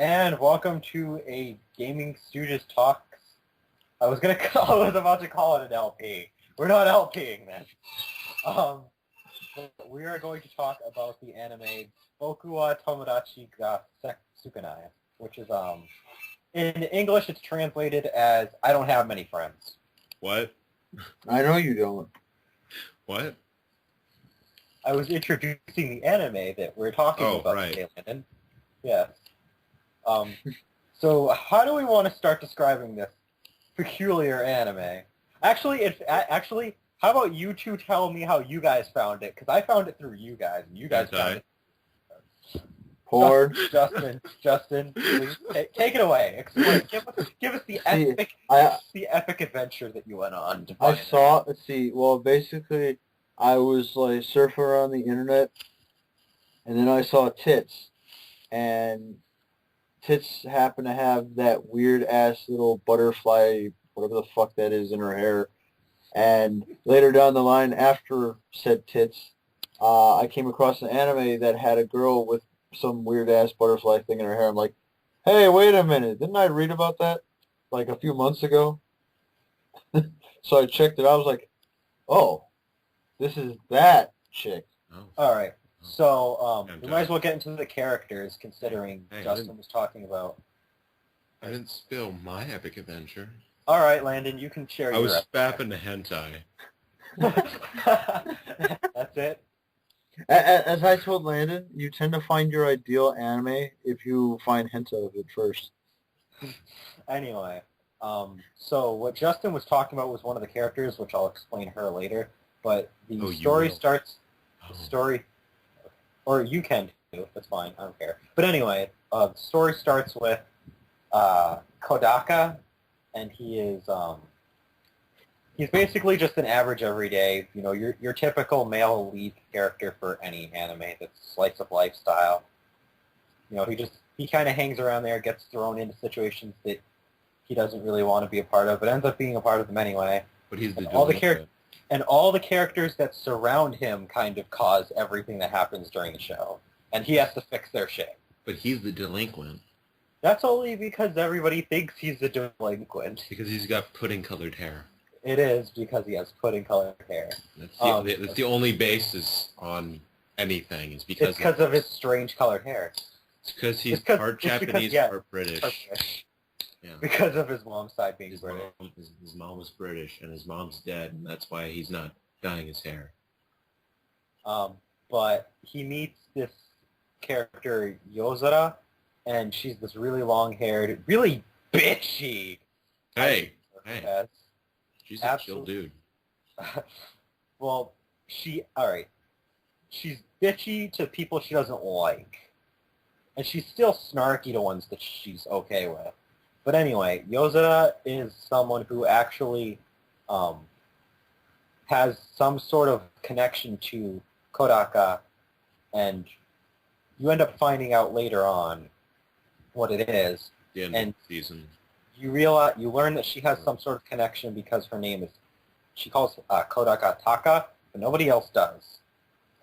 And welcome to a GamingStooges Talks. I was about to call it an LP. We're not LPing then. We are going to talk about the anime Boku wa Tomodachi ga Sukunai, which is in English it's translated as I don't have many friends. What? I know you don't. What? I was introducing the anime that we're talking about today, Landon. Yes. So how do we want to start describing this peculiar anime? Actually, how about you two tell me how you guys found it? Because I found it through you guys, and you guys found it. Porn. Justin, please take it away. Explain. Give us the epic adventure that you went on. Basically, I was like surfing around the internet, and then I saw tits, and tits happened to have that weird ass little butterfly, whatever the fuck that is, in her hair. And later down the line, after said tits, I came across an anime that had a girl with some weird ass butterfly thing in her hair. I'm like, hey, wait a minute, didn't I read about that like a few months ago? So I checked it out. I was like, oh, this is that chick. Oh. All right. So we might as well get into the characters, considering Justin was talking about. I didn't spill my epic adventure. All right, Landon, you can share. I was spapping the hentai. That's it. As I told Landon, you tend to find your ideal anime if you find hentai of it first. Anyway, so what Justin was talking about was one of the characters, which I'll explain her later. But the story starts. Story. Or you can too. That's fine. I don't care. But anyway, the story starts with Kodaka, and he's basically just an average everyday, your typical male lead character for any anime that's slice of lifestyle. He kind of hangs around there, gets thrown into situations that he doesn't really want to be a part of, but ends up being a part of them anyway. But he's all the characters that surround him kind of cause everything that happens during the show. And he has to fix their shit. But he's the delinquent. That's only because everybody thinks he's the delinquent. Because he's got pudding-colored hair. It is because he has pudding-colored hair. That's the only basis on anything. It's because of his strange colored hair. It's because he's part Japanese, part British. Yeah. Because of his mom's side being British. His mom was British, and his mom's dead, and that's why he's not dyeing his hair. But he meets this character, Yozora, and she's this really long-haired, really bitchy. Hey. She's a chill dude. Well, she's bitchy to people she doesn't like. And she's still snarky to ones that she's okay with. But anyway, Yozora is someone who actually has some sort of connection to Kodaka, and you end up finding out later on what it is. The end of the season. You learn that she has some sort of connection because her name is, she calls Kodaka Taka, but nobody else does.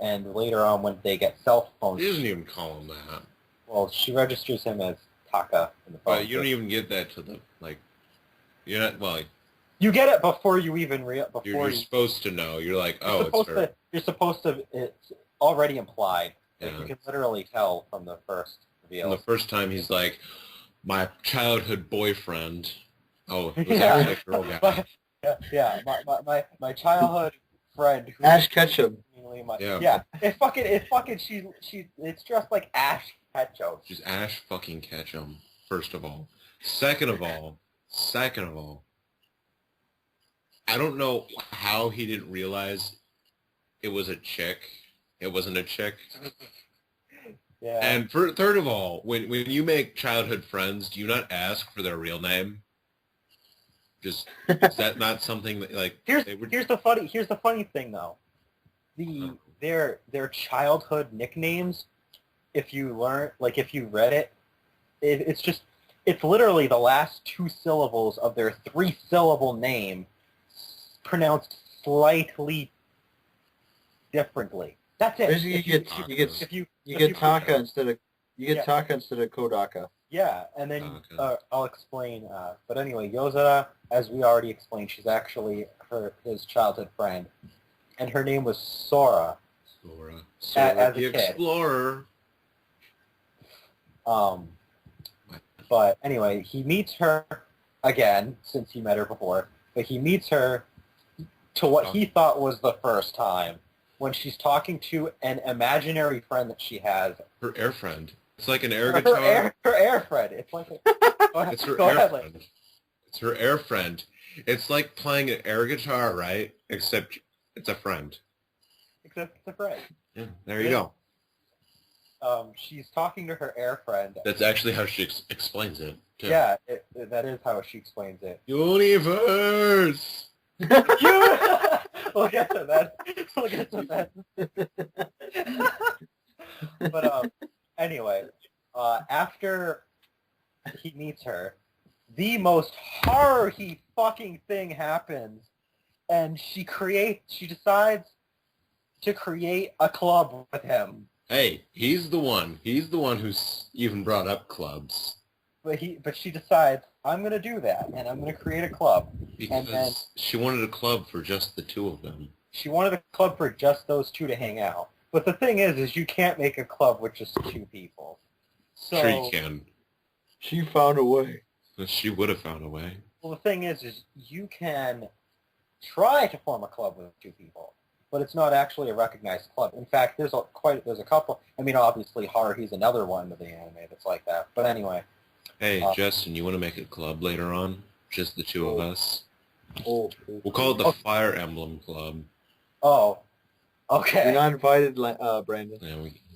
And later on, when they get cell phones, she doesn't even call him that. Well, she registers him as Taka in the phone. You don't even get that to the You're not You get it before you even You're supposed to know. You're like, it's her. You're supposed to. It's already implied. Yeah. You can literally tell from the first reveal. And the first time he's like, my childhood boyfriend. Oh, it was yeah. actually a girl guy. My childhood friend. Ash Ketchum. It's just like Ash Ketchum. She's Ash fucking Ketchum, first of all. Second of all, I don't know how he didn't realize it was a chick. It wasn't a chick. Yeah. And third of all, when you make childhood friends, do you not ask for their real name? Is that not something that Here's the funny thing though. Their childhood nicknames, if you read it, it's literally the last two syllables of their three-syllable name pronounced slightly differently. That's it. Basically, you get Taka instead of Kodaka. Yeah, and then Okay. I'll explain. But anyway, Yozora, as we already explained, she's actually his childhood friend, and her name was Sora. Sora. As the a kid. Explorer. But anyway, he meets her again, since he met her before, but he meets her to what he thought was the first time, when she's talking to an imaginary friend that she has. Her air friend. It's like an air guitar. Her air friend. It's like It's her air friend. It's her air friend. It's like playing an air guitar, right? Except it's a friend. Except it's a friend. Yeah, there you go. She's talking to her air friend. That's actually how she explains it, too. Yeah, that is how she explains it. Universe! We'll get to that. We'll get to that. But anyway, after he meets her, the most horror-y fucking thing happens, and she decides to create a club with him. Hey, he's the one. He's the one who's even brought up clubs. But she decides, I'm going to do that, and I'm going to create a club. Because she wanted a club for just the two of them. She wanted a club for just those two to hang out. But the thing is you can't make a club with just two people. So, Sure you can. She found a way. She would have found a way. Well, the thing is you can try to form a club with two people, but it's not actually a recognized club. In fact, there's a couple. I mean, obviously, Haruhi's another one of the anime that's like that. But anyway. Hey, Justin, you want to make a club later on? Just the two of us? We'll call it the Fire Emblem Club. Oh, okay. You're not invited, Brandon. Yeah,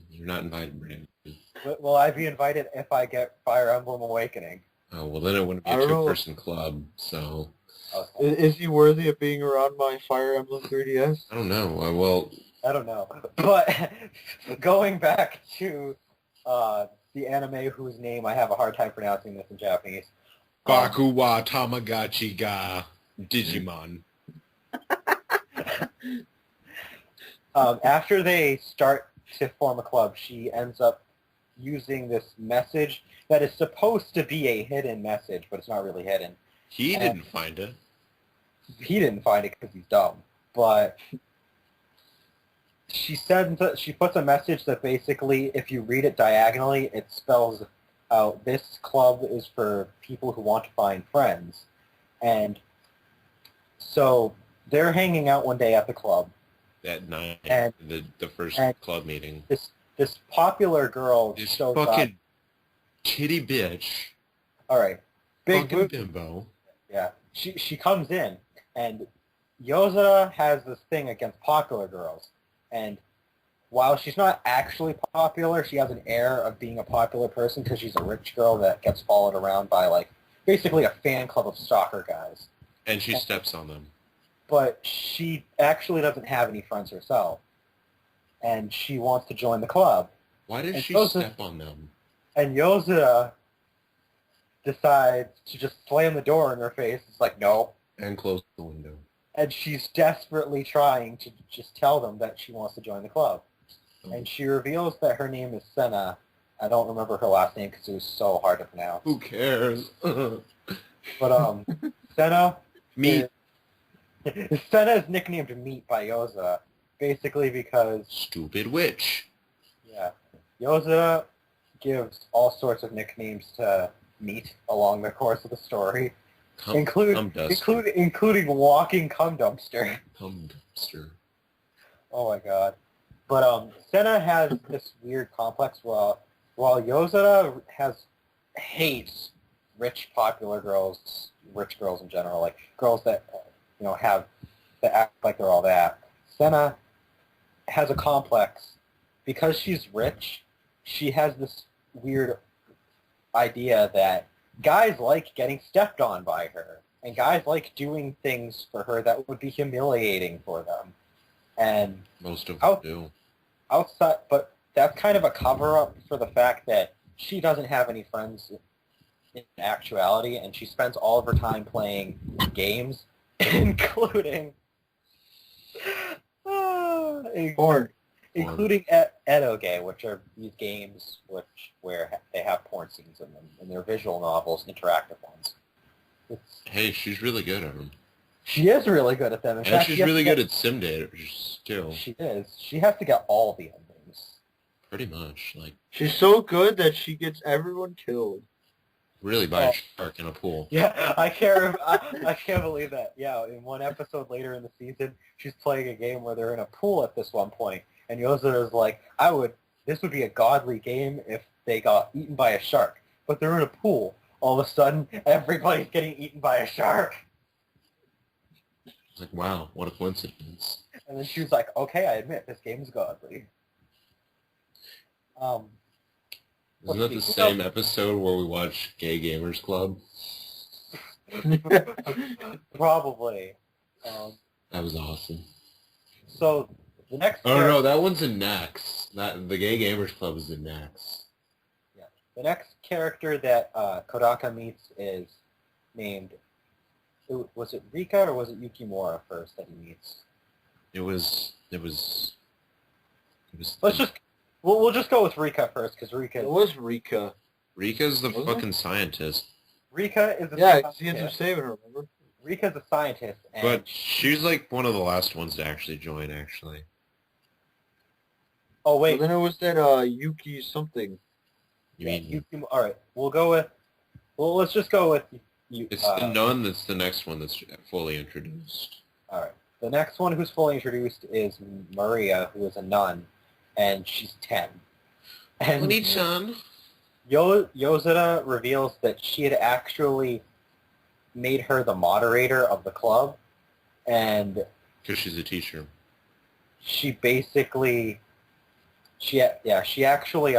you're not invited, Brandon. Will I be invited if I get Fire Emblem Awakening? Oh, well, then it wouldn't be a two-person club, so... Okay. Is he worthy of being around my Fire Emblem 3DS? I don't know. I don't know. But going back to the anime whose name I have a hard time pronouncing this in Japanese. Baku wa Tamagachi ga Digimon. After they start to form a club, she ends up using this message that is supposed to be a hidden message, but it's not really hidden. He didn't find it. He didn't find it because he's dumb. But she puts a message that basically, if you read it diagonally, it spells out, this club is for people who want to find friends. And so they're hanging out one day at the club. That night, and the first club meeting. This popular girl shows up. Fucking kitty bitch. All right. Big fucking bimbo. Yeah. She comes in, and Yozora has this thing against popular girls. And while she's not actually popular, she has an air of being a popular person because she's a rich girl that gets followed around by, like, basically a fan club of stalker guys. And she steps on them. But she actually doesn't have any friends herself. And she wants to join the club. Why did she step on them? And Yozora decides to just slam the door in her face. It's like, no. And close the window. And she's desperately trying to just tell them that she wants to join the club. Oh. And she reveals that her name is Sena. I don't remember her last name because it was so hard to pronounce. Who cares? But Sena... Meat. Sena is nicknamed Meat by Yozora, basically because... Stupid witch. Yeah. Yozora gives all sorts of nicknames to Meat along the course of the story. Including walking cum dumpster. Cum dumpster. Oh my god. But Sena has this weird complex while Yozora hates rich popular girls, rich girls in general, like girls that that act like they're all that. Sena has a complex because she's rich. She has this weird idea that guys like getting stepped on by her, and guys like doing things for her that would be humiliating for them. And most of them do. Outside, but that's kind of a cover-up for the fact that she doesn't have any friends in actuality, and she spends all of her time playing games, including porn. including edoge, which are these games where they have porn scenes in them, and they're visual novels, interactive ones. Hey, she's really good at them. She is really good at them. In fact, she's really good at simulators too. She is. She has to get all the endings. Pretty much, like she's so good that she gets everyone killed. Really by a shark in a pool. Yeah, I can't believe that. Yeah, in one episode later in the season, she's playing a game where they're in a pool at this one point, and Yozora is like, this would be a godly game if they got eaten by a shark, but they're in a pool. All of a sudden, everybody's getting eaten by a shark. It's like, wow, what a coincidence. And then she was like, okay, I admit, this game is godly. Isn't that the same episode where we watched Gay Gamers Club? Probably. That was awesome. So, the next... Oh, no, that one's in Next. The Gay Gamers Club is in Next. Yeah. The next character that Kodaka meets is named... Was it Rika or was it Yukimura first that he meets? It was Let's just... We'll just go with Rika first, because Rika... It was Rika. Rika's the fucking scientist. Rika is a scientist. He ends up saving her, remember? Rika's a scientist. And but she's like one of the last ones to actually join, actually. Oh, wait. Well, then it was that Yuki something. You mean... All right, we'll go with... Well, let's just go with... It's the nun that's the next one that's fully introduced. All right. The next one who's fully introduced is Maria, who is a nun, and she's 10. And Oni-chan. Yozora reveals that she had actually made her the moderator of the club, and... Because she's a teacher. She basically... She actually...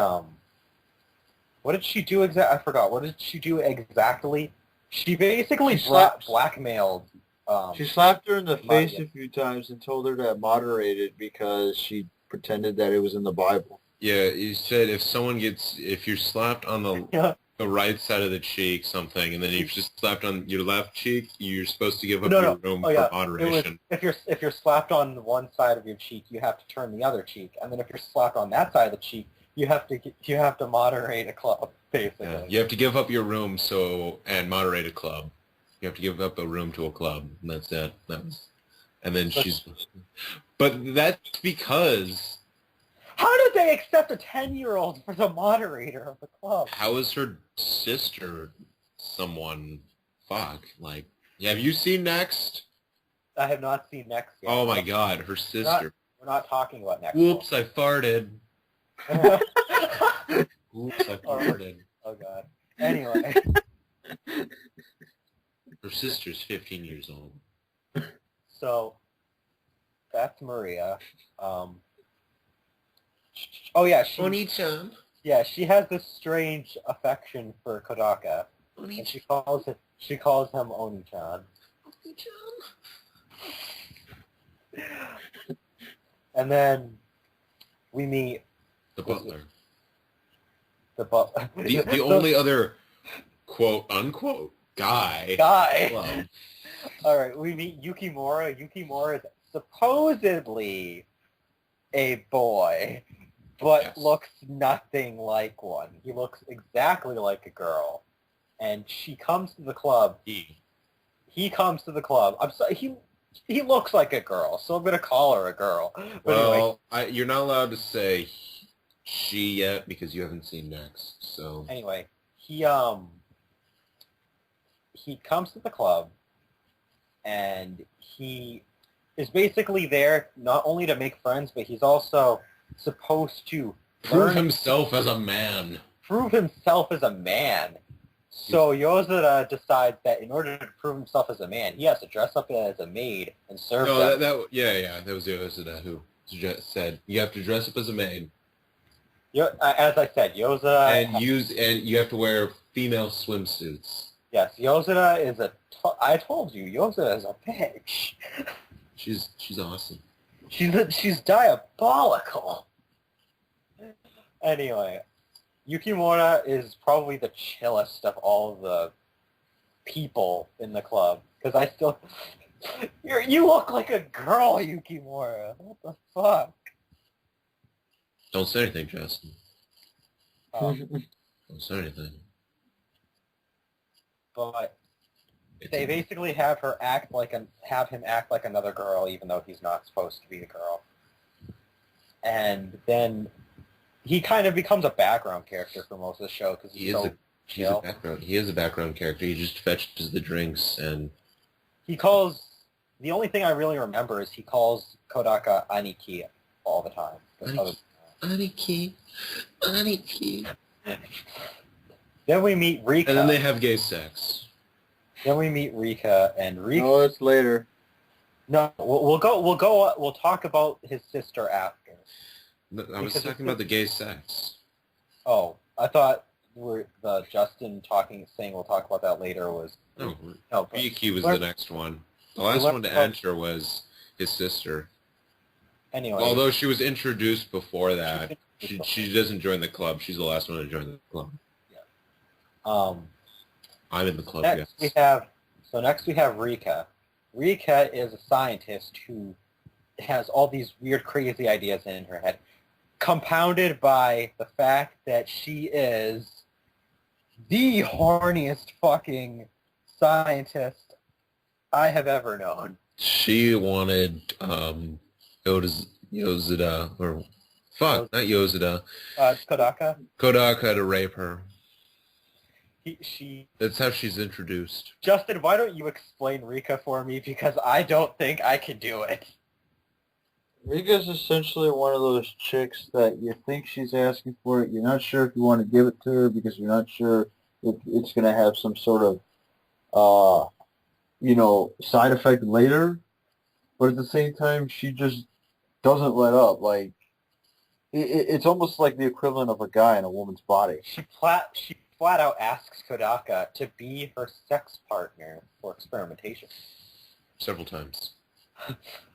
What did she do exactly? I forgot. What did she do exactly? She basically blackmailed... she slapped her in the face a few times and told her to moderate it because she pretended that it was in the Bible. Yeah, you said if you're slapped on the right side of the cheek, something, and then if you're slapped on your left cheek, you're supposed to give up your room for moderation. If you're slapped on one side of your cheek, you have to turn the other cheek, and then if you're slapped on that side of the cheek, you have to moderate a club, basically. Yeah, you have to give up your room and moderate a club. You have to give up a room to a club, and that's it. And then but that's because... How did they accept a 10-year-old for the moderator of the club? How is her sister someone? Fuck. Like, have you seen Next? I have not seen Next yet. Oh my god, her sister. We're not talking about Next. Whoops, I farted. Oops, I farted. Oh god. Anyway. Her sister's 15 years old. So, that's Maria. Oh yeah, Oni-chan. Yeah, she has this strange affection for Kodaka. And she calls him Oni-chan. Oni-chan. And then we meet the butler. The butler. The only other quote unquote guy. Well. All right, we meet Yukimura. Yukimura is supposedly a boy, but looks nothing like one. He looks exactly like a girl. And she comes to the club. He comes to the club. I'm sorry, he looks like a girl, so I'm going to call her a girl. But well, anyway, you're not allowed to say she yet because you haven't seen Next. So anyway, he comes to the club, and he is basically there not only to make friends, but he's also supposed to prove himself as a man. So Yozora decides that in order to prove himself as a man, he has to dress up as a maid and serve them. That was Yozora who said you have to dress up as a maid. As I said, Yozora... And you have to wear female swimsuits. Yes, Yozora is I told you, Yozora is a bitch. She's awesome. She's diabolical. Anyway, Yukimura is probably the chillest of all the people in the club. Because I still... You look like a girl, Yukimura. What the fuck? Don't say anything, Justin. Um, Don't say anything. but It's they a- basically have him act like another girl, even though he's not supposed to be a girl. And then he kind of becomes a background character for most of the show because he's so chill. He is a background character. He just fetches the drinks and the only thing I really remember is he calls Kodaka Aniki all the time. Aniki. Then we meet Rika. And then they have gay sex. Then we meet Rika, and Rika. No, it's later. No, we'll talk about his sister after. I was talking about the gay sex. Oh, I thought Justin saying we'll talk about that later was. No, but Riki was the next one. The last one to enter was his sister. Anyway. Although she was introduced before that, she doesn't join the club. She's the last one to join the club. Yeah. I'm in the club. Next we have Rika. Rika is a scientist who has all these weird, crazy ideas in her head, compounded by the fact that she is the horniest fucking scientist I have ever known. She wanted Yozora, or not Yozora. Kodaka to rape her. That's how she's introduced. Justin, why don't you explain Rika for me, because I don't think I can do it. Rika's essentially one of those chicks that you think she's asking for it. You're not sure if you want to give it to her because you're not sure if it's going to have some sort of, side effect later. But at the same time, she just doesn't let up. Like, it's almost like the equivalent of a guy in a woman's body. She flat out asks Kodaka to be her sex partner for experimentation. Several times.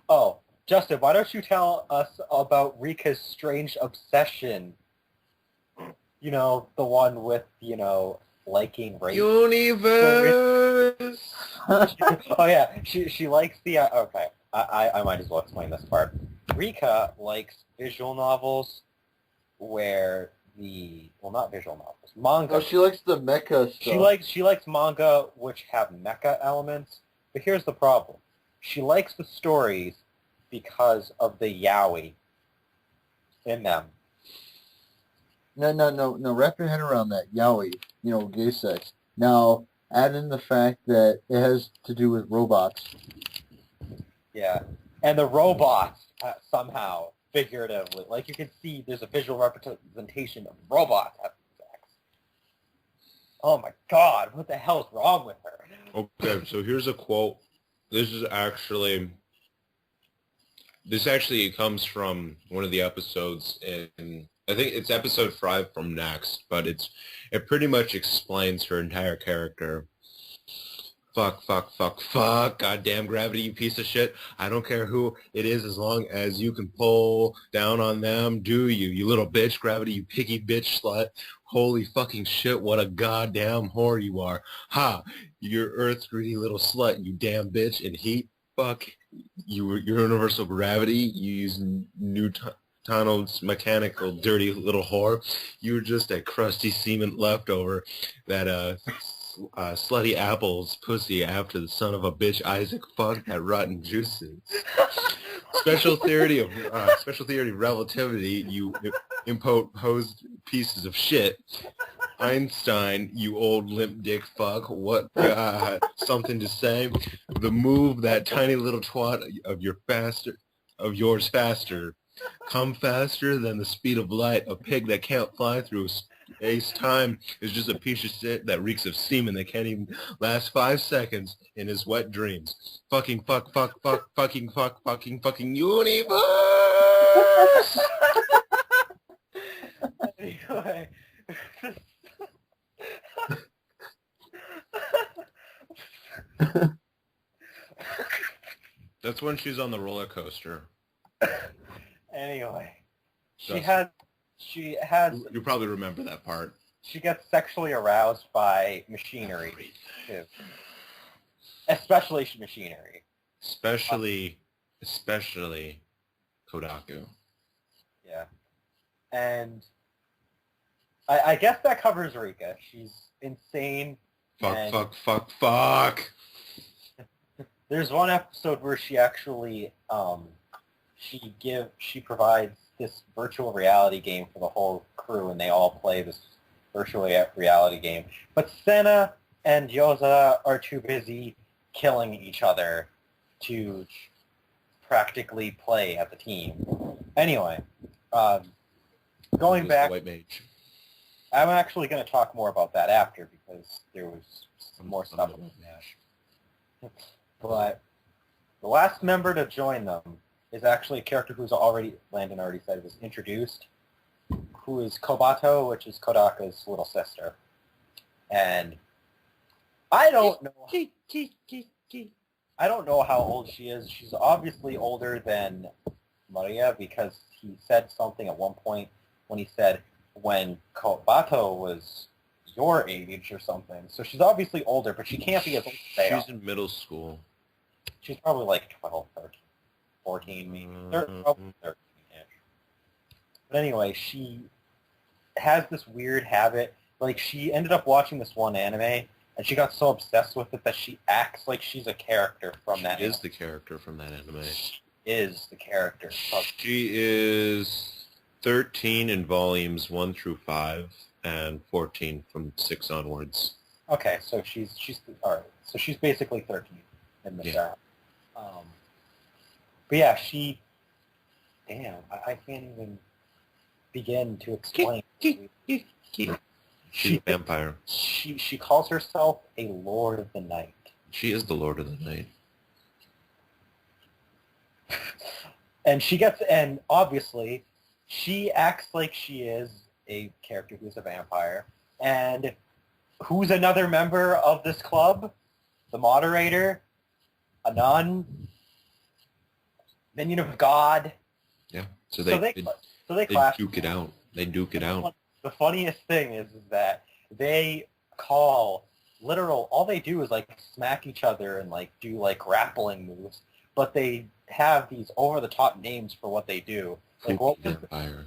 Oh, Justin, why don't you tell us about Rika's strange obsession? You know, the one with, liking rape. Universe! Oh, yeah. She likes the... okay, I might as well explain this part. Rika likes visual novels where not visual novels, manga. Oh, she likes the mecha stuff. She likes manga which have mecha elements, but here's the problem. She likes the stories because of the yaoi in them. No. Wrap your head around that. Yaoi, gay sex. Now, add in the fact that it has to do with robots. Yeah. And the robots, somehow, figuratively, like you can see, there's a visual representation of robots having sex. Oh my god, what the hell is wrong with her? Okay, so here's a quote. This actually comes from one of the episodes in, I think it's episode 5 from Next, but it pretty much explains her entire character. Fuck, goddamn gravity, you piece of shit. I don't care who it is as long as you can pull down on them, do you? You little bitch, gravity, you picky bitch slut. Holy fucking shit, what a goddamn whore you are. Ha, you're Earth's greedy little slut, you damn bitch. And heat, fuck, your universal gravity, you use Newton's mechanical dirty little whore. You're just a crusty semen leftover that, slutty apples pussy after the son of a bitch Isaac fucked at rotten juices. Special theory of relativity, you imposed pieces of shit. Einstein, you old limp dick fuck. What something to say? The move that tiny little twat of yours faster. Come faster than the speed of light. A pig that can't fly through space-time is just a piece of shit that reeks of semen that can't even last 5 seconds in his wet dreams. Fucking universe! Anyway. That's when she's on the roller coaster. Anyway. She has... You probably remember that part. She gets sexually aroused by machinery, too. Especially machinery. Especially Kodaku. Yeah. And I guess that covers Rika. She's insane. Fuck. There's one episode where she actually she provides this virtual reality game for the whole crew, and they all play this virtual reality game. But Sena and Yozora are too busy killing each other to practically play at the team. Anyway, going back, the white mage. I'm actually going to talk more about that after because there was some more stuff about that. But the last member to join them is actually a character who's Landon already said was introduced, who is Kobato, which is Kodaka's little sister. And I don't know how old she is. She's obviously older than Maria because he said something at one point when he said when Kobato was your age or something. So she's obviously older, but she can't be as old as they are. She's in middle school. She's probably like 12, 13, 14, maybe. Probably 13-ish. But anyway, she has this weird habit. Like, she ended up watching this one anime, and she got so obsessed with it that she acts like she's a character from that anime. She is the character from that anime. She is the character. She is 13 in volumes 1 through 5, and 14 from 6 onwards. Okay, so she's all right. So she's basically 13 in the show. But yeah, I can't even begin to explain. She's a vampire. She calls herself a Lord of the Night. She is the Lord of the Night. And obviously, she acts like she is a character who's a vampire. And who's another member of this club? The moderator, a nun, minion of God. Yeah. So they clash. duke it out. They duke it out. The funniest thing is that they call all they do is like smack each other and like do like grappling moves, but they have these over the top names for what they do. Like what was vampire.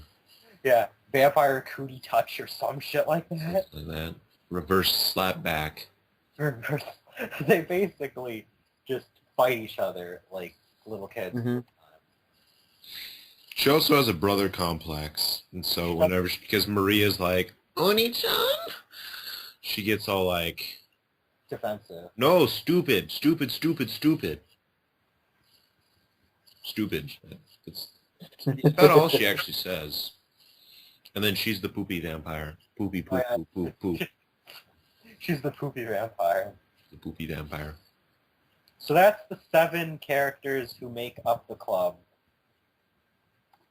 Yeah, vampire cootie touch or some shit like that. Like that. Reverse slap back. They basically just fight each other like little kids. Mm-hmm. She also has a brother complex, and so because Maria's like, Oni-chan, she gets all like... defensive. No, stupid. It's about all she actually says. And then she's the poopy vampire. Poopy, poop, poop, poop, poop. She's the poopy vampire. The poopy vampire. So that's the 7 characters who make up the club.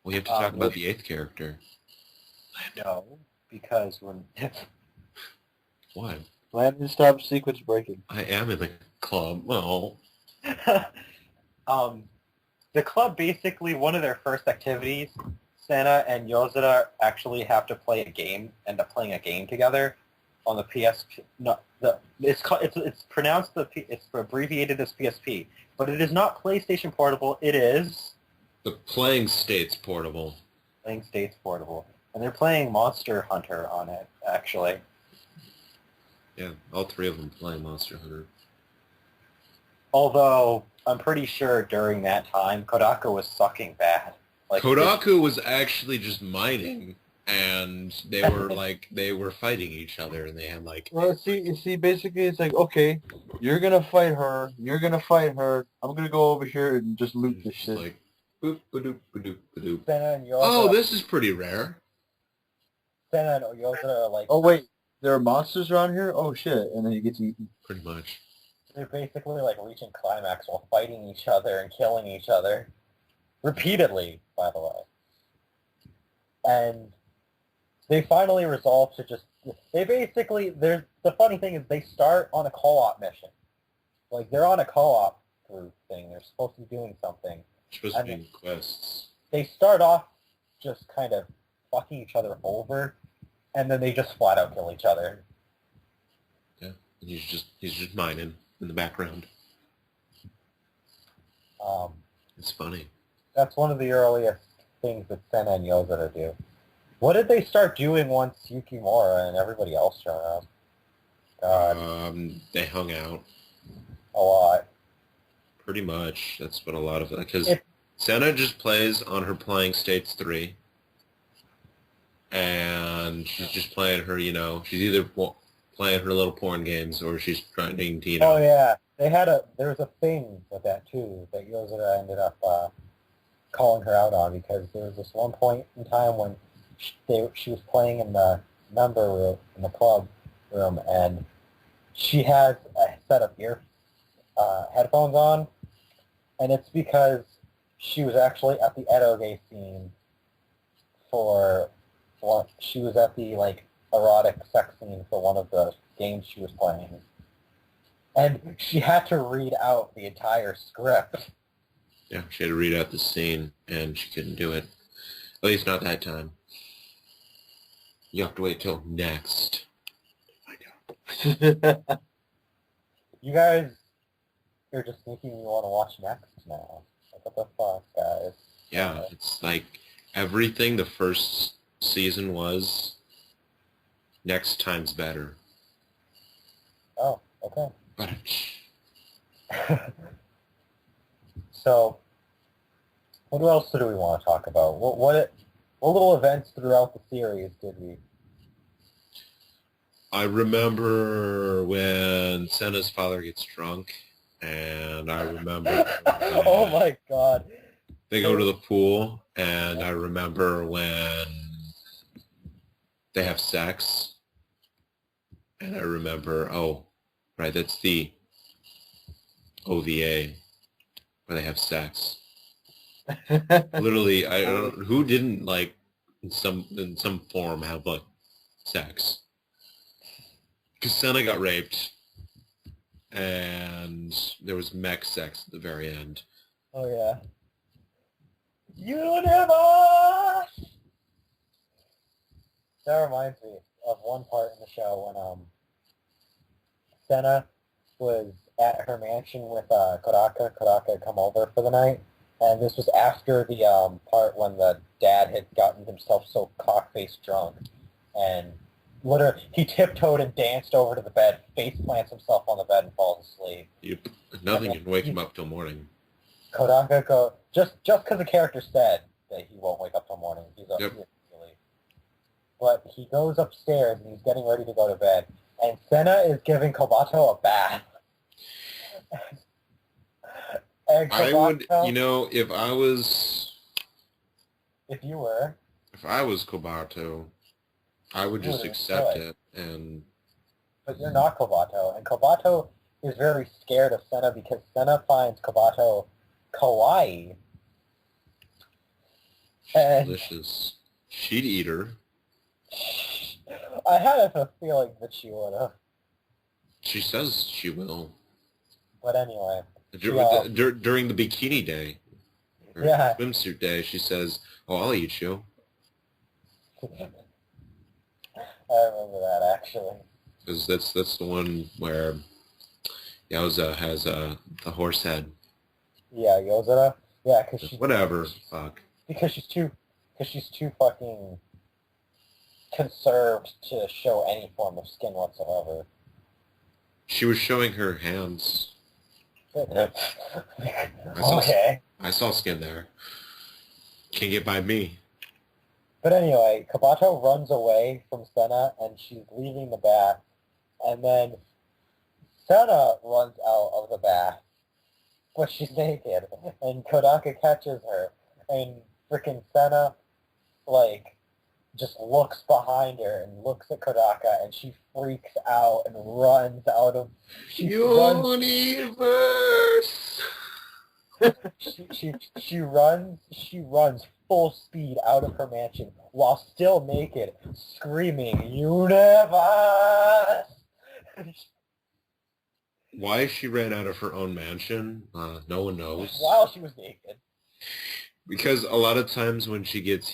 We have to talk about the 8th character. No, because we're... What? Landon, stop sequence breaking. I am in the club. Well... The club, basically, one of their first activities, Sena and Yozora actually have to play a game, end up playing a game together on the PSP. No, it's pronounced, it's abbreviated as PSP, but it is not PlayStation Portable, it is... The Playing States Portable. Playing States Portable. And they're playing Monster Hunter on it, actually. Yeah, all 3 of them playing Monster Hunter. Although, I'm pretty sure during that time, Kodaka was sucking bad. Like, Kodaku was actually just mining, and they were fighting each other, and they had like... Well, see, basically it's like, okay, you're gonna fight her, I'm gonna go over here and just loot this shit. Like, boop, ba-doop, ba-doop, ba-doop. Sena and Yozora, Oh, this is pretty rare. Sena and Yozora are like... Oh wait, there are monsters around here? Oh shit, and then he gets eaten. Pretty much. They're basically like reaching climax while fighting each other and killing each other. Repeatedly, by the way. And they finally resolve to just... the funny thing is they start on a co-op mission. Like, they're on a co-op group thing. They're supposed to be doing something. Supposed to be in quests. They start off just kind of fucking each other over, and then they just flat out kill each other. Yeah, and he's just mining in the background. It's funny. That's one of the earliest things that Sena and Yozora do. What did they start doing once Yukimura and everybody else showed up? God. They hung out. A lot. Pretty much. That's what a lot of... Because Sena just plays on her playing states 3. And she's just playing her, she's either playing her little porn games or she's trying to, Oh, yeah. There was a thing with that, too, that Yozora ended up calling her out on, because there was this one point in time when she was playing in the member room, in the club room, and she has a set of headphones on, and it's because she was actually at the eroge scene she was at the, erotic sex scene for one of the games she was playing. And she had to read out the entire script. Yeah, she had to read out the scene, and she couldn't do it. At least not that time. You have to wait till next. You guys are just thinking you want to watch next now. What the fuck, guys? Yeah, it's like everything the first season was, next time's better. Oh, okay. But So, what else do we want to talk about? What little events throughout the series did we... I remember when Sena's father gets drunk, and I remember... oh my god. They go to the pool, and I remember when they have sex, and I remember, oh, right, that's the OVA, where they have sex. Literally, I don't, who didn't, in some form have, sex? Because Sena got raped, and there was mech sex at the very end. Oh, yeah. Universe! That reminds me of one part in the show when Sena was at her mansion with Kodaka. Kodaka had come over for the night, and this was after the part when the dad had gotten himself so cock-faced drunk, and literally he tiptoed and danced over to the bed, face plants himself on the bed, and falls asleep. Yep. Nothing can wake him up till morning. Kodaka just because the character said that he won't wake up till morning. He's up. Yep. But he goes upstairs and he's getting ready to go to bed, and Sena is giving Kobato a bath. And Kobato, I would, if I was... If you were... If I was Kobato, I would just accept it, and... But you're not Kobato, and Kobato is very scared of Sena because Sena finds Kobato kawaii. And delicious. She'd eat her. I had a feeling that she would have. She says she will. But anyway. During the bikini day. Or swimsuit day, she says, oh, I'll eat you. I remember that, actually. Because that's the one where Yauza has the horse head. Yeah, Yozora? Yeah, because she... Whatever, fuck. Because she's too fucking conserved to show any form of skin whatsoever. She was showing her hands. Okay. I saw skin there. Can't get by me. But anyway, Kobato runs away from Sena, and she's leaving the bath. And then Sena runs out of the bath, but she's naked. And Kodaka catches her. And frickin' Sena, just looks behind her and looks at Kodaka, and she freaks out and runs out of... Universe! She runs full speed out of her mansion while still naked, screaming, Universe! Why she ran out of her own mansion, no one knows. While she was naked. Because a lot of times when she gets,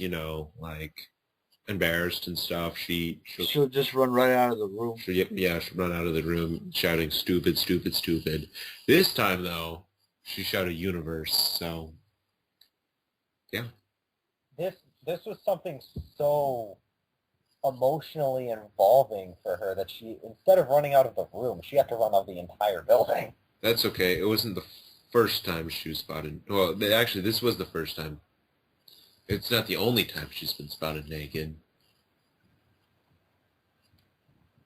embarrassed and stuff, she'll just run right out of the room. She'll run out of the room shouting, stupid, stupid, stupid. This time, though, she shouted universe, so... Yeah. this was something so emotionally involving for her that she, instead of running out of the room, she had to run out of the entire building. That's okay. It wasn't the first time she was spotted. Well, actually, this was the first time. It's not the only time she's been spotted naked.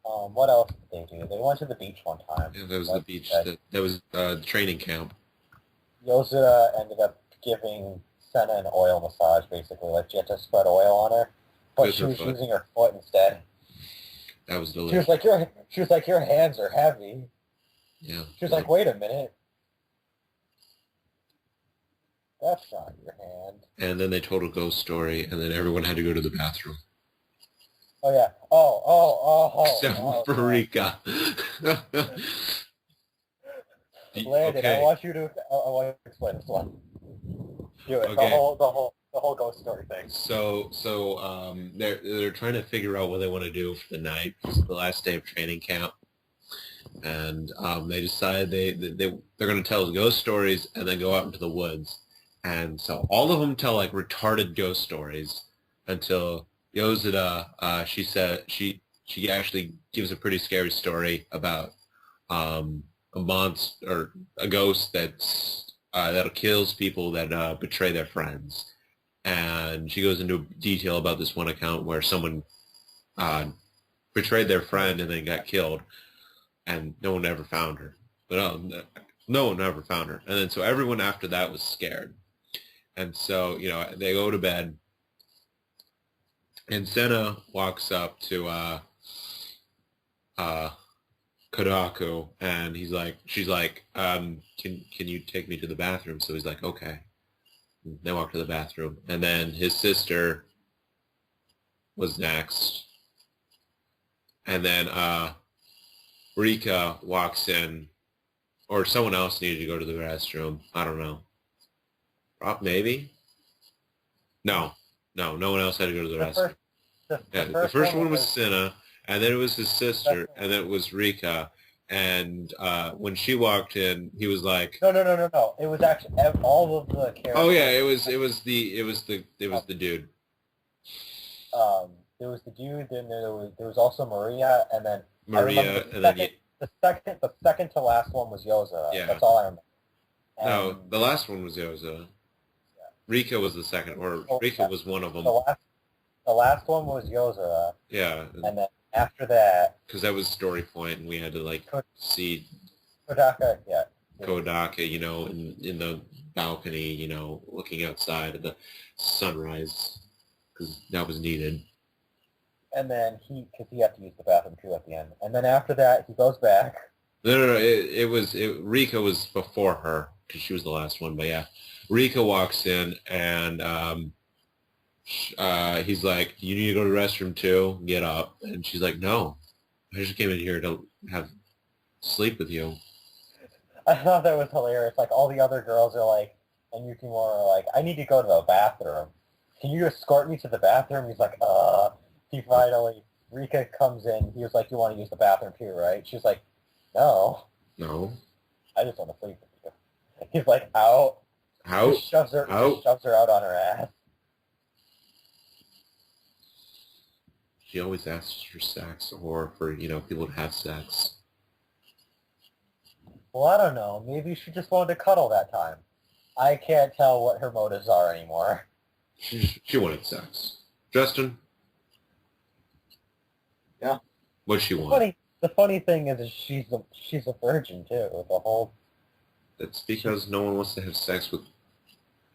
What else did they do? They went to the beach one time. Yeah, that was the beach. That was the training camp. Yozora ended up giving Sena an oil massage, basically. Like, she had to spread oil on her, but she was using her foot instead. That was delicious. She was like, your hands are heavy. Yeah. She was like, wait a minute. That's not your hand. And then they told a ghost story, and then everyone had to go to the bathroom. Oh, yeah. Except for Rika. Landon, okay. I want you to explain this one. Do it. Okay. The whole ghost story thing. So they're trying to figure out what they want to do for the night. It's the last day of training camp, and they decide they're going to tell ghost stories and then go out into the woods. And so all of them tell like retarded ghost stories until Yozora, she said she actually gives a pretty scary story about a monster or a ghost that kills people that betray their friends. And she goes into detail about this one account where someone betrayed their friend and then got killed, and no one ever found her. But no one ever found her. And then so everyone after that was scared. And so, they go to bed, and Sena walks up to Kodaku, and she's like, can you take me to the bathroom? So he's like, okay. And they walk to the bathroom, and then his sister was next, and then Rika walks in, or someone else needed to go to the restroom. I don't know. Maybe? No one else had to go to the restroom. The first one was Sena, and then it was his sister, and then it was Rika. And when she walked in, he was like, No. It was actually all of the characters. Oh yeah, it was the dude. There was the dude. Then there was also Maria, and then the second to last one was Yozora. Yeah. That's all I remember. No, the last one was Yozora. Yeah. Rika was the second, or Rika was one of them. The last one was Yozora. Yeah. And then after that... Because that was story point, and we had to, see... Kodaka, yeah. Kodaka, in the balcony, looking outside at the sunrise, because that was needed. And then because he had to use the bathroom, too, at the end. And then after that, he goes back. No, Rika was before her, because she was the last one, but yeah. Rika walks in, and he's like, you need to go to the restroom too, get up. And she's like, no, I just came in here to sleep with you. I thought that was hilarious. Like, all the other girls are like, and Yukimura are like, I need to go to the bathroom. Can you escort me to the bathroom? He's like, He finally, Rika comes in, he was like, you want to use the bathroom too, right? She's like, no. No. I just want to sleep with you. He's like, out. Out. Just shoves her out on her ass. She always asks for sex, or for, people to have sex. Well, I don't know. Maybe she just wanted to cuddle that time. I can't tell what her motives are anymore. She wanted sex. Justin? Yeah. What'd she want? The funny thing is she's a virgin, too. The whole... That's because no one wants to have sex with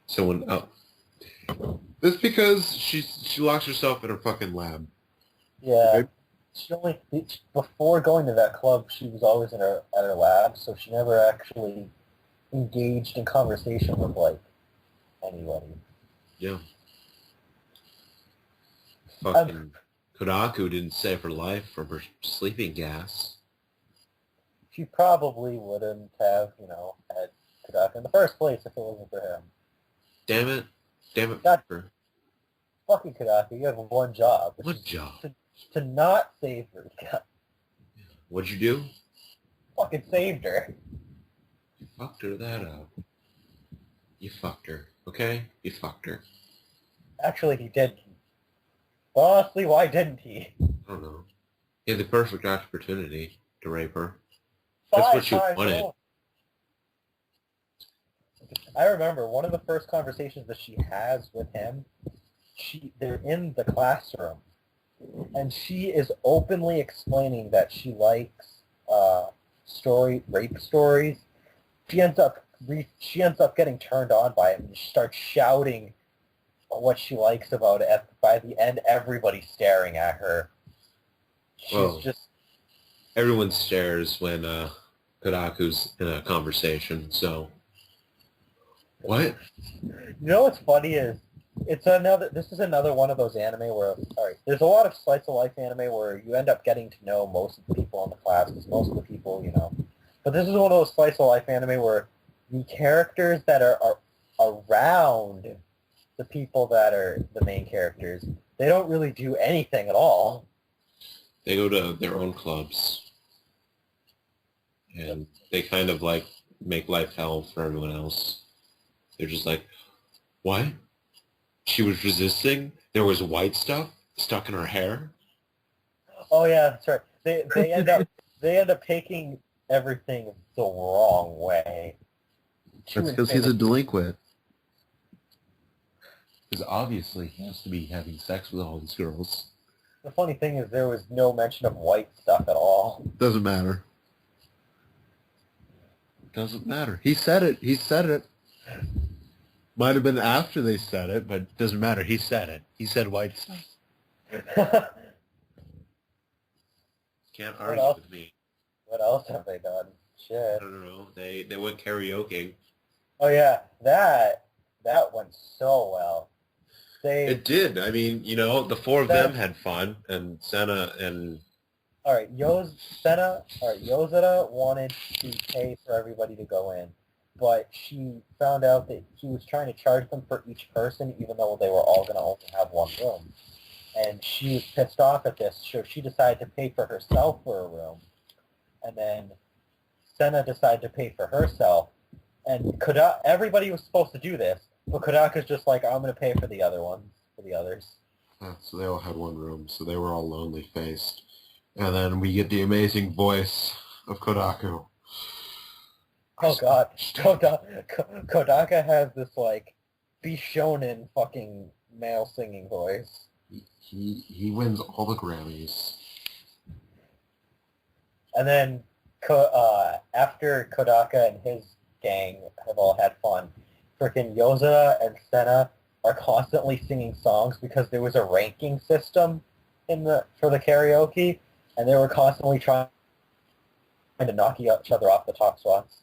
someone else. That's because she locks herself in her fucking lab. Yeah. Okay? Before going to that club, she was always at her lab, so she never actually engaged in conversation with, anybody. Yeah. Fucking Kodaku didn't save her life from her sleeping gas. She probably wouldn't have, had Kodaka in the first place if it wasn't for him. Damn it. Fucking Kodaka, you have one job. What job? To not save Rika. What'd you do? Fucking saved her. You fucked her that up. You fucked her, okay? You fucked her. Actually, he did. But honestly, why didn't he? I don't know. He had the perfect opportunity to rape her. That's Five what she times wanted. over. I remember one of the first conversations that she has with him. They're in the classroom, and she is openly explaining that she likes rape stories. She ends up getting turned on by it, and she starts shouting what she likes about it. By the end, everybody's staring at her. She's just... Everyone stares when Kodaku's in a conversation, so... What? You know what's funny is, this is another one of those anime where, alright, there's a lot of slice of life anime where you end up getting to know most of the people in the class, because most of the people, but this is one of those slice of life anime where the characters that are around the people that are the main characters, they don't really do anything at all. They go to their own clubs, and they kind of like make life hell for everyone else. They're just like, what? She was resisting? There was white stuff stuck in her hair? Oh yeah, that's right. They end up taking everything the wrong way. That's because he's a delinquent. Because obviously he has to be having sex with all these girls. The funny thing is there was no mention of white stuff at all. Doesn't matter. Doesn't matter. He said it. He said it. Might have been after they said it, but doesn't matter. He said it. He said white stuff. Can't argue with me. What else have they done? Shit. I don't know. They went karaoke. Oh yeah, that went so well. It did. I mean, the four of them had fun, and Sena and... Alright, Yozora wanted to pay for everybody to go in, but she found out that he was trying to charge them for each person, even though they were all going to only have one room. And she was pissed off at this, so she decided to pay for herself for a room. And then Sena decided to pay for herself. And everybody was supposed to do this, but Kodaka's just like, I'm going to pay for the others. So they all had one room, so they were all lonely-faced. And then we get the amazing voice of Kodaku. Oh god, Kodaka has this, Bishonen fucking male singing voice. He wins all the Grammys. And then, after Kodaka and his gang have all had fun, frickin' Yozora and Sena are constantly singing songs because there was a ranking system for the karaoke, and they were constantly trying to knock each other off the top spots.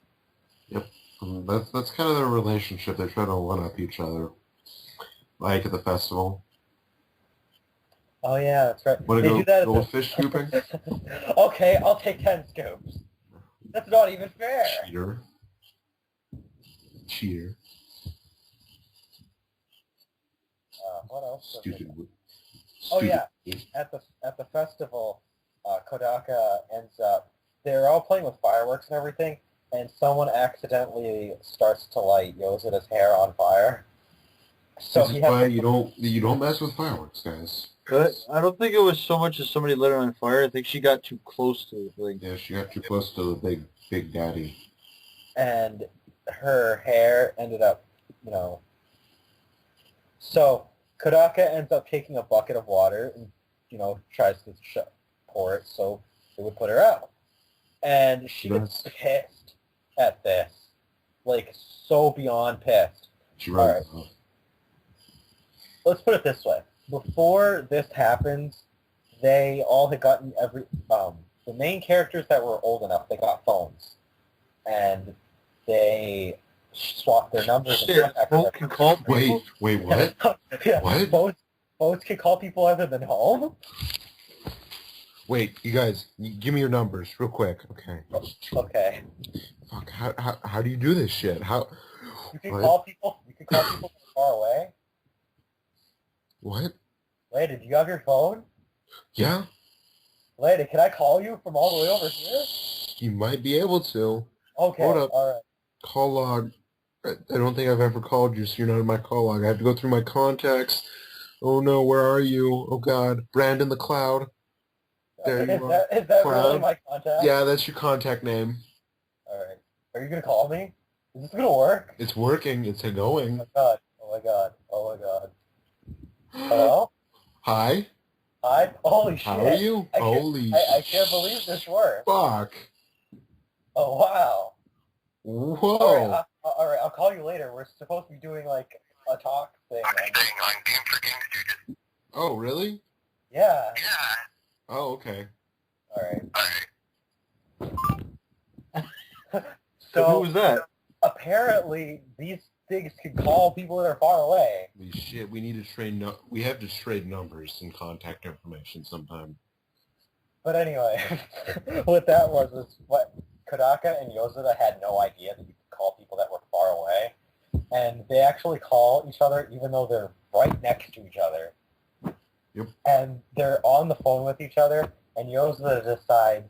Yep. That's kind of their relationship. They try to one-up each other. Like at the festival. Oh yeah, that's right. Want to go fish scooping? Okay, I'll take 10 scoops. That's not even fair. Cheater. What else? Stupid. Oh yeah, at the festival, Kodaka ends up... They're all playing with fireworks and everything, and someone accidentally starts to light Yozora's hair on fire. So this is why you don't mess with fireworks, guys. But I don't think it was so much as somebody lit her on fire. I think she got too close to it. Yeah, she got too close to the big daddy. And her hair ended up, So Kodaka ends up taking a bucket of water and, tries to pour it so it would put her out. And she gets pissed at this. So beyond pissed. She runs off. Let's put it this way. Before this happens, they all had gotten the main characters that were old enough, they got phones. And they swapped their numbers. Phone can call people? Wait, what? Yeah, what? Phones can call people other than home? Wait, you guys, give me your numbers real quick. Okay. Okay. Fuck, how do you do this shit? How? You can call people from far away? What? Lady, do you have your phone? Yeah. Lady, can I call you from all the way over here? You might be able to. Okay, Hold up. all right. Call log I don't think I've ever called you, so you're not in my call log. I have to go through my contacts. Oh no, where are you? Oh God, Brandon the Cloud. There you are. Is that really Cloud. my contact? Yeah, that's your contact name. All right. Are you gonna call me? Is this gonna work? It's working. It's going. Oh my god. Oh my god. Oh my god. Hello? Hi. Hi. Holy shit. How are you? Holy I can't believe this worked. fuck. Oh wow. Whoa. All right. I'll call you later. We're supposed to be doing like a talk thing. I'm staying on Game for GamingStooges. Oh, really? Yeah. Yeah. Oh, okay. All right. So So who was that? apparently these things can call people that are far away. Holy shit, we need to trade we have to trade numbers and contact information sometime. But anyway, what that was is what Kodaka and Yozora had no idea that you could call people that were far away. And they actually call each other even though they're right next to each other. Yep. And they're on the phone with each other, and Yozora decides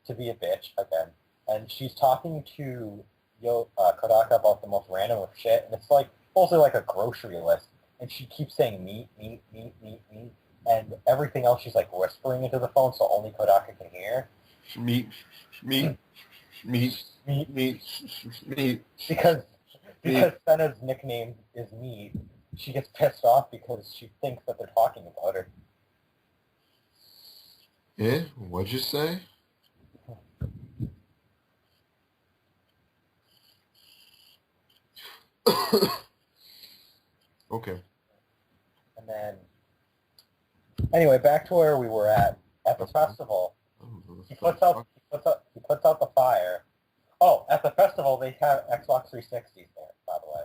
to be a bitch again. And she's talking to Kodaka about the most random of shit, and it's like mostly like a grocery list. And she keeps saying meat, meat, meat, meat, meat, and everything else she's like whispering into the phone so only Kodaka can hear. Meat, meat, meat, Meat. meat, meat. Because Sena's nickname is Meat, she gets pissed off because she thinks that they're talking about her. Eh? What'd you say? Okay. And then, anyway, back to where we were at the festival. He puts out the fire. Oh, at the festival they have Xbox 360s there, by the way.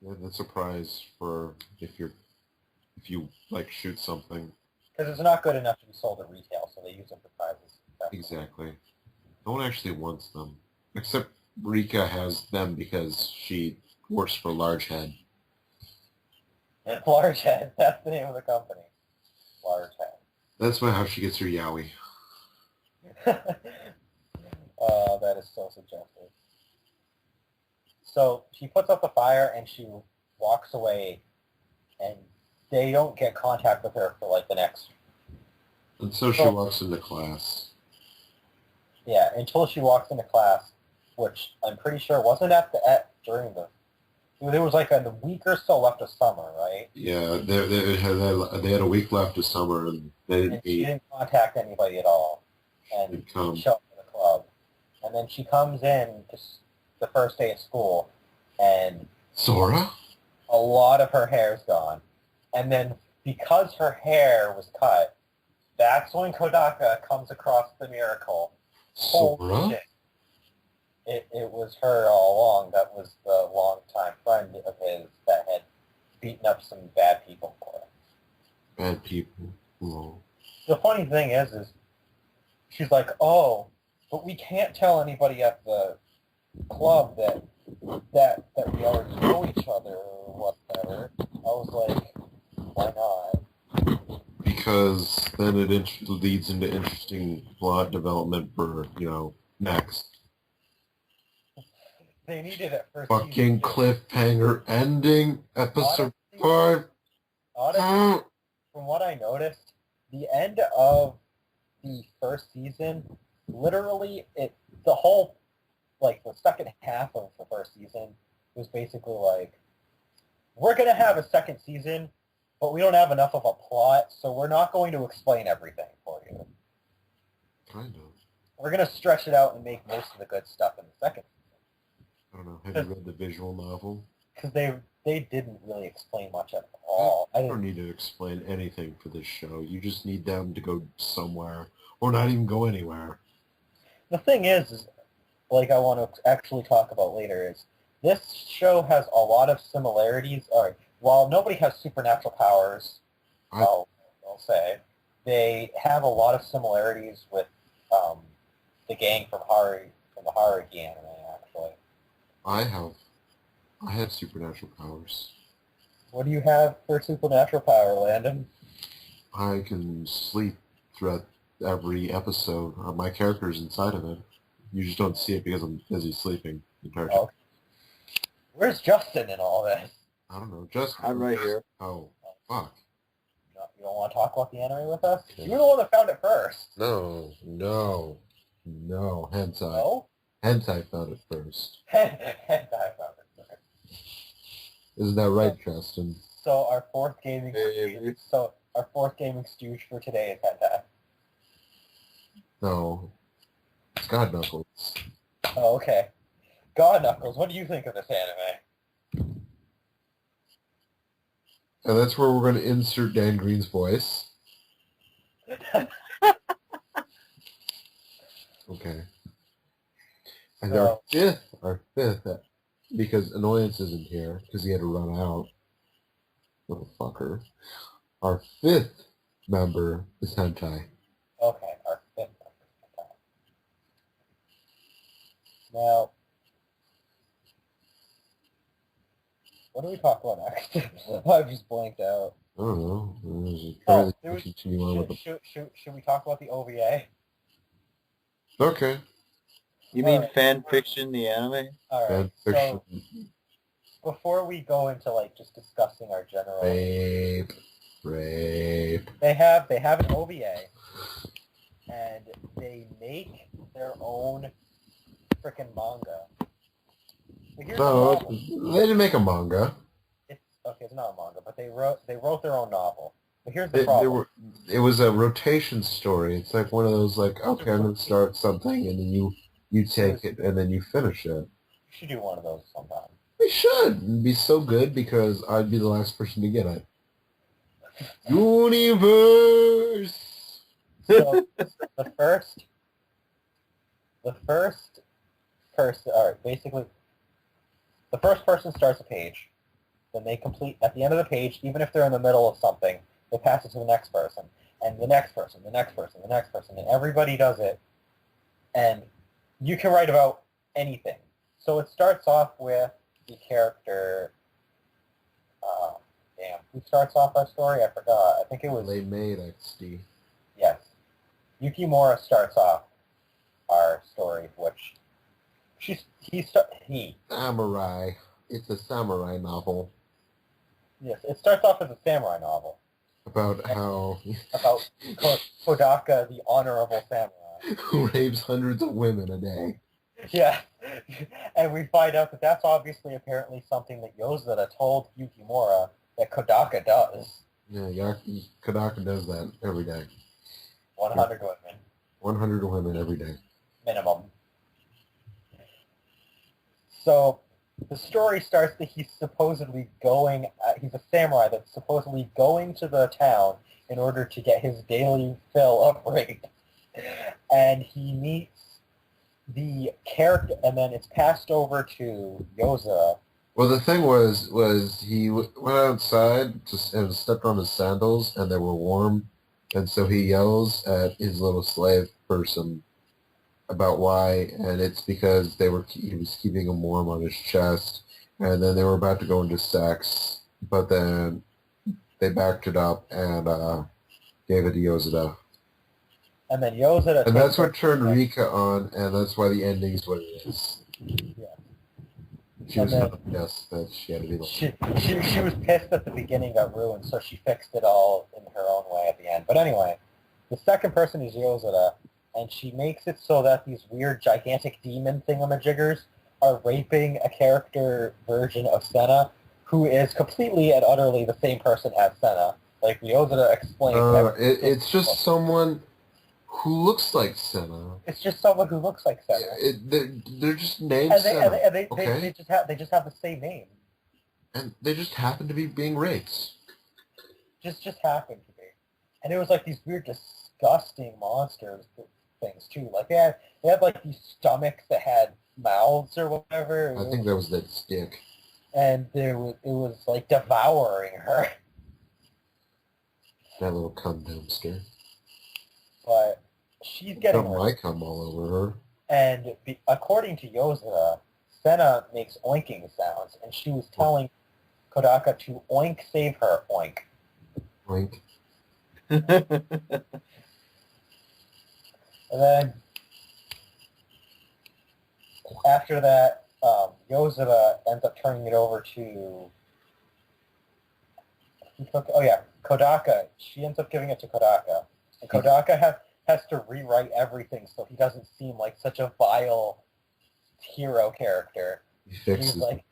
Yeah, that's a prize for if you like shoot something. Because it's not good enough to be sold at retail, so they use them for prizes. Exactly. No one actually wants them. Except Rika has them because she works for Large Head. Large Head, that's the name of the company. Large Head. That's how she gets her yaoi. That is so suggestive. So she puts out the fire and she walks away, and they don't get contact with her for like the next... And so she walks into class. Yeah, until she walks into class, which I'm pretty sure wasn't during the... There was like a week or so left of summer, right? Yeah, they had a week left of summer, and they didn't she didn't contact anybody at all. And she showed up to the club. And then she comes in just the first day of school, and Zora? a lot of her hair's gone. And then because her hair was cut, that's when Kodaka comes across the miracle. Zora? Shit. It was her all along. That was the longtime friend of his that had beaten up some bad people for him. Bad people. Oh. The funny thing is she's like, oh, but we can't tell anybody at the club that we already know each other or whatever. I was like, why not? Because then it leads into interesting plot development for, next. They needed it for Fucking season 2. cliffhanger ending episode 5. Honestly, from what I noticed, the end of the first season, literally, the whole, like, the second half of the first season was basically like, we're going to have a second season, but we don't have enough of a plot, so we're not going to explain everything for you. Kind of. We're going to stretch it out and make most of the good stuff in the second season. I don't know. Have you read the visual novel? Because they didn't really explain much at all. I don't need to explain anything for this show. You just need them to go somewhere, or not even go anywhere. The thing is like I want to actually talk about later, is this show has a lot of similarities. All right, while nobody has supernatural powers, I'll say, they have a lot of similarities with the gang from the Haruhi anime, actually. I have supernatural powers. What do you have for supernatural power, Landon? I can sleep throughout every episode. My character's inside of it. You just don't see it because I'm busy sleeping the entire time. Okay. Where's Justin in all this? I don't know. Just I'm right here. Oh, fuck. You don't want to talk about the anime with us? Okay. You're the one that found it first. No. Hentai. No? Hentai found it first. And I found it first. Isn't that right, Justin? So our fourth gaming stooge for today is hentai. No. It's God Knuckles. Oh, okay. God Knuckles, what do you think of this anime? And that's where we're going to insert Dan Green's voice. Okay. And our fifth, because Annoyance isn't here, because he had to run out. Little fucker. Our fifth member is Hentai. Okay, our fifth member is hentai. Now, what do we talk about next? I've just blanked out. I don't know. Should we talk about the OVA? Okay. You mean fan fiction, the anime? All right. Fan fiction. So before we go into like just discussing our general Rape. they have an OVA, and they make their own freaking manga. But here's the No, problem. they didn't make a manga. It's not a manga, but they wrote their own novel. But here's the problem. It was a rotation story. It's like one of those like, okay, I'm going to start something, and then you take it, and then you finish it. You should do one of those sometime. We should. It'd be so good because I'd be the last person to get it. Universe! So the first person, all right, basically, the first person starts a page. Then they complete, at the end of the page, even if they're in the middle of something, they pass it to the next person, and the next person, the next person, the next person, and everybody does it. And you can write about anything. So it starts off with the character, who starts off our story? I forgot. I think it was... They made XD. Yes. Yukimura starts off our story, which he Samurai. It's a samurai novel. Yes, it starts off as a samurai novel. About how... About Kodaka, the honorable samurai. who rapes hundreds of women a day. Yeah. And we find out that that's obviously apparently something that Yozora told Yukimura that Kodaka does. Yeah, Kodaka does that every day. 100 women. 100 women every day. Minimum. So the story starts that he's supposedly going, he's a samurai that's supposedly going to the town in order to get his daily fill of rape. And he meets the character, and then it's passed over to Yozora. Well, the thing was he went outside and stepped on his sandals, and they were warm, and so he yells at his little slave person about why, and it's because he was keeping him warm on his chest, and then they were about to go into sex, but then they backed it up and gave it to Yozora. And then Yozora... And that's what turned Rika on, and that's why the ending is what it is. Yeah. She was not pissed that she had to be like... She was pissed that the beginning got ruined, so she fixed it all in her own way at the end. But anyway, the second person is Yozora, and she makes it so that these weird gigantic demon thingamajiggers are raping a character version of Sena, who is completely and utterly the same person as Sena. Like, Yozora explains... it's just someone who looks like Sena. It's just someone who looks like Sena. They're just named and Sena. They just have the same name. And they just happen to be being raped. Just happen to be. And it was like these weird, disgusting monsters things too. Like they had like these stomachs that had mouths or whatever. I think that was that stick. And it was like devouring her. That little cum dumpster. But she's getting... my cum all over her. And according to Yozora, Sena makes oinking sounds, and she was telling Kodaka to oink save her, oink. Oink. And then after that, Yozora ends up turning it over to... Kodaka. She ends up giving it to Kodaka. And Kodaka has to rewrite everything so he doesn't seem like such a vile hero character. He's like,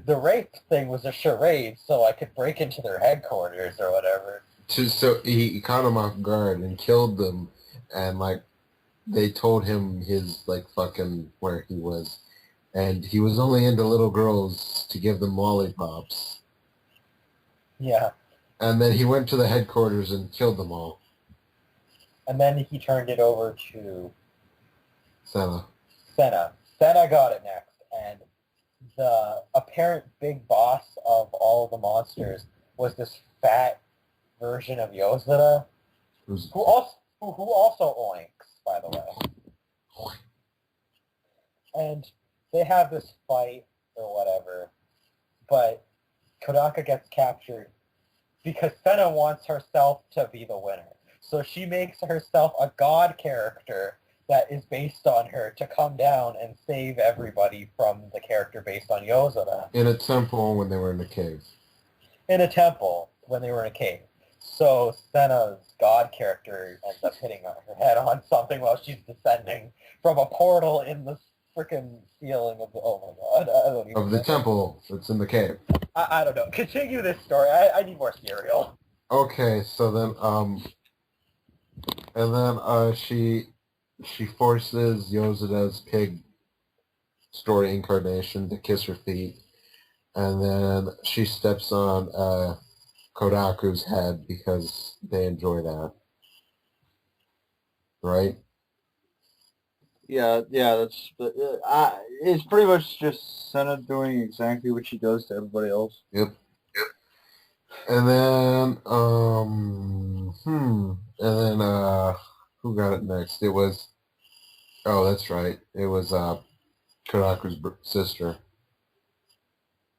the rape thing was a charade so I could break into their headquarters or whatever. So he caught him off guard and killed them, and like they told him his like fucking where he was, and he was only into little girls to give them lollipops. Yeah. And then he went to the headquarters and killed them all. And then he turned it over to Sena. Sena got it next, and the apparent big boss of all of the monsters was this fat version of Yozora, who also oinks, by the way. And they have this fight or whatever, but Kodaka gets captured because Sena wants herself to be the winner. So she makes herself a god character that is based on her to come down and save everybody from the character based on Yozora. In a temple when they were in a cave. In a temple when they were in a cave. So Sena's god character ends up hitting her head on something while she's descending from a portal in the freaking ceiling of the... Oh my god, I don't even Of the temple that's in the cave. I don't know. Continue this story. I need more cereal. Okay, so then, and then, she forces Yozora's pig story incarnation to kiss her feet, and then she steps on, Kodaku's head because they enjoy that. Right? Yeah, that's... it's pretty much just Sena doing exactly what she does to everybody else. Yep. And then, who got it next? It was, oh, that's right. It was, Kodaku's sister.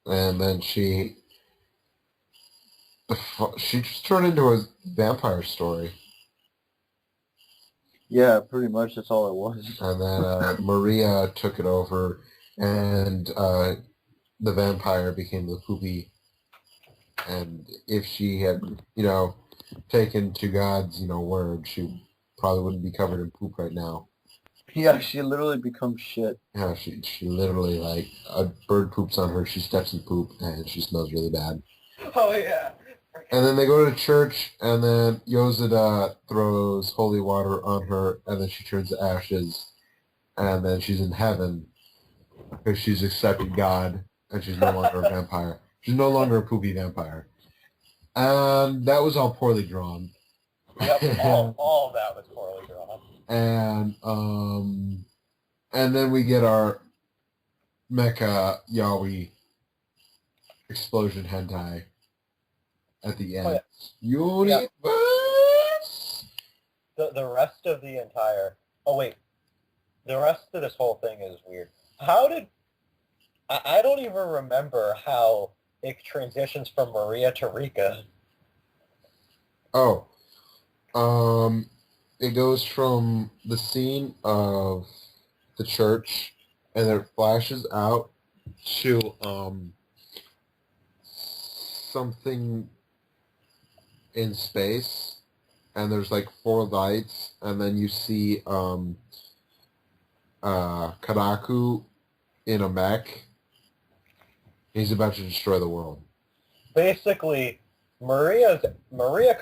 And then she just turned into a vampire story. Yeah, pretty much that's all it was. And then, Maria took it over, and, the vampire became the poopy. And if she had, taken to God's, word, she probably wouldn't be covered in poop right now. Yeah, she literally becomes shit. Yeah, she literally, like, a bird poops on her, she steps in poop, and she smells really bad. Oh, yeah. And then they go to church, and then Yozora throws holy water on her, and then she turns to ashes, and then she's in heaven, because she's accepted God, and she's no longer a vampire. She's no longer a poopy vampire. And that was all poorly drawn. Yep, all of that was poorly drawn. And then we get our mecha yaoi explosion hentai at the end. Yeah. The rest of the entire... Oh, wait. The rest of this whole thing is weird. How did... I don't even remember how it transitions from Maria to Rika. Oh. It goes from the scene of the church, and then it flashes out to, something in space, and there's like 4 lights, and then you see, Karaku in a mech. He's about to destroy the world. Basically, Maria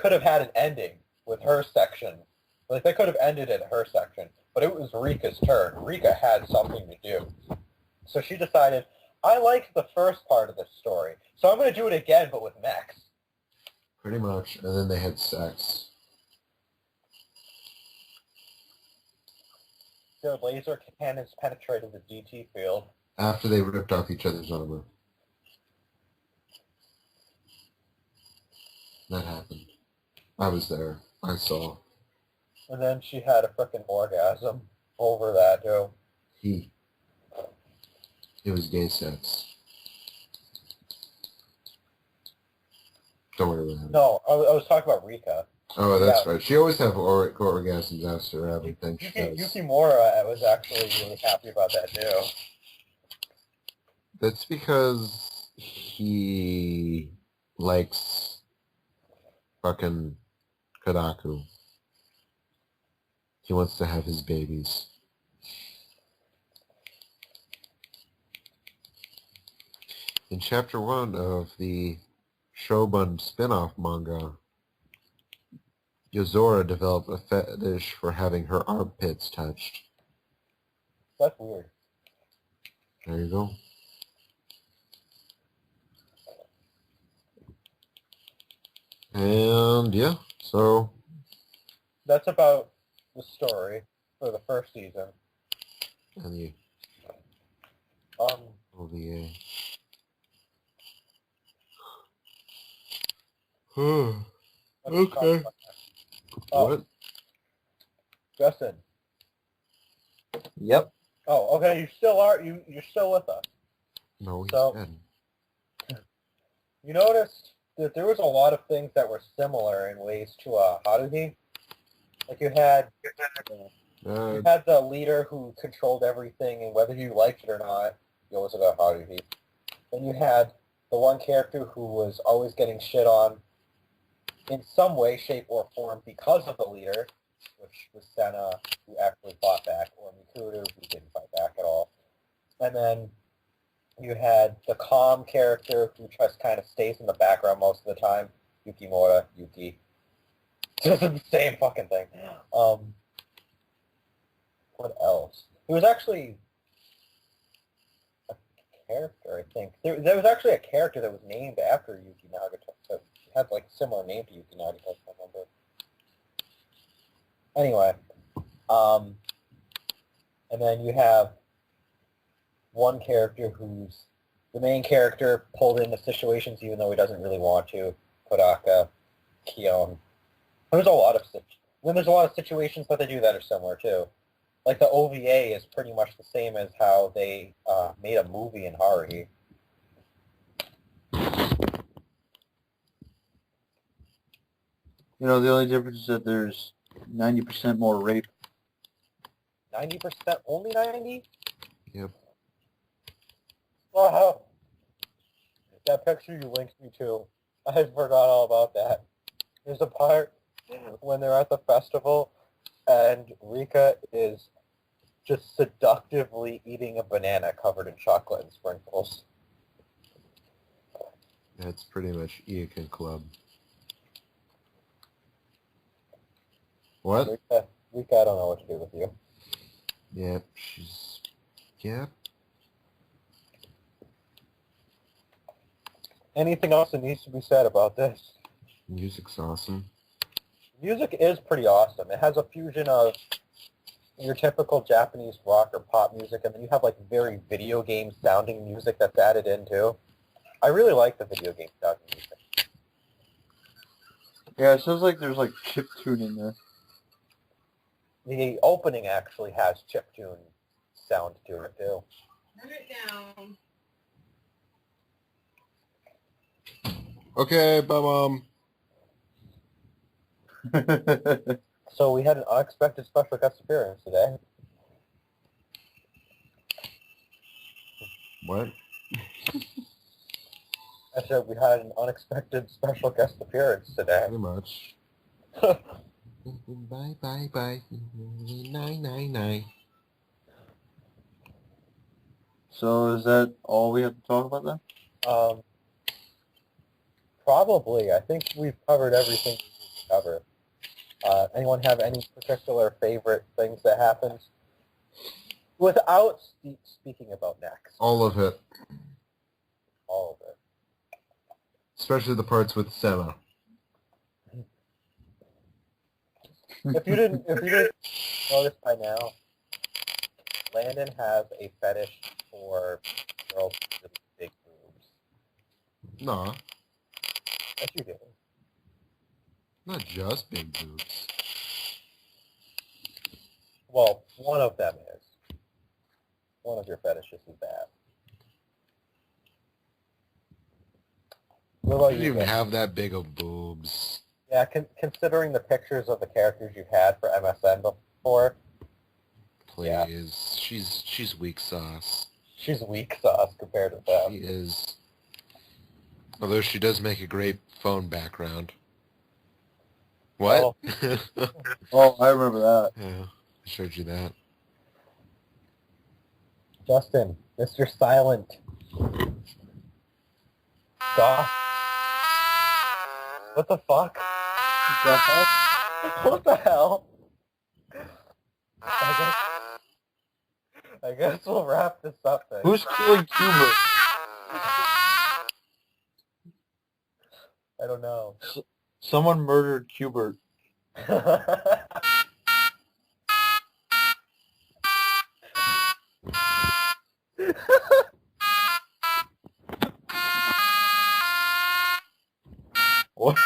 could have had an ending with her section. Like, they could have ended at her section, but it was Rika's turn. Rika had something to do. So she decided, I liked the first part of this story, so I'm going to do it again, but with mechs. Pretty much. And then they had sex. Their laser cannons penetrated the DT field. After they ripped off each other's armor. That happened. I was there. I saw. And then she had a frickin' orgasm over that, too. It was gay sex. Don't worry about it. No, I was talking about Rika. Oh, that's right. She always has orgasms after everything she does. Yukimura was actually really happy about that, too. That's because he likes fucking Kodaku. He wants to have his babies. In chapter 1 of the Shogun spin-off manga, Yozora developed a fetish for having her armpits touched. That's weird. There you go. And yeah, so That's about the story for the first season. and the Um, OVA. let's talk Okay. about that. Oh, What? Justin. Yep. Oh, okay. You still are. You're still with us. No, he So- said. You noticed that there was a lot of things that were similar in ways to Haruhi. Like you had the leader who controlled everything, and whether you liked it or not, you always got Haruhi. Then you had the one character who was always getting shit on in some way, shape, or form because of the leader, which was Sena, who actually fought back, or Mikuru, who didn't fight back at all. And then you had the calm character who just kind of stays in the background most of the time, Yukimura, Yuki. Just the same fucking thing. What else? It was actually a character, I think. There was actually a character that was named after Yuki Nagata. That had like a similar name to Yuki Nagata, if I remember. Anyway, and then you have one character who's the main character pulled into situations even though he doesn't really want to. Kodaka, Kion. There's a lot of situations that they do that are similar too. Like the OVA is pretty much the same as how they made a movie in Haruhi. You know, the only difference is that there's 90% more rape. 90%? Only 90? Yep. Wow. That picture you linked me to, I forgot all about that. There's a part when they're at the festival and Rika is just seductively eating a banana covered in chocolate and sprinkles. That's pretty much Iakin Club. What? Rika, I don't know what to do with you. Yep, she's... Yep. Anything else that needs to be said about this? Music's awesome. Music is pretty awesome. It has a fusion of your typical Japanese rock or pop music, and then you have like very video game sounding music that's added in too. I really like the video game sounding music. Yeah, it sounds like there's like chiptune in there. The opening actually has chiptune sound to it too. Turn it down. Okay, bye, Mom. So we had an unexpected special guest appearance today. What? I said we had an unexpected special guest appearance today. Pretty much. Bye, bye, bye. 999. So is that all we have to talk about then? Probably. I think we've covered everything we need to cover. Anyone have any particular favorite things that happened? Without speaking about next. All of it. All of it. Especially the parts with Sena. If you didn't notice by now, Landon has a fetish for girls with big boobs. Nah, Yes, you do. not just big boobs. Well, one of them is. One of your fetishes is that. What I about didn't you? even Ben? have that big of boobs. Yeah, considering the pictures of the characters you've had for MSN before. Please. She's weak sauce. She's weak sauce compared to them. She is. Although she does make a great phone background. What? Oh, I remember that. Yeah, I showed you that. Justin, Mr. Silent. Stop. What the fuck? The hell? What the hell? I guess we'll wrap this up then. Who's killing Cuba? I don't know. Someone murdered Cubert. What?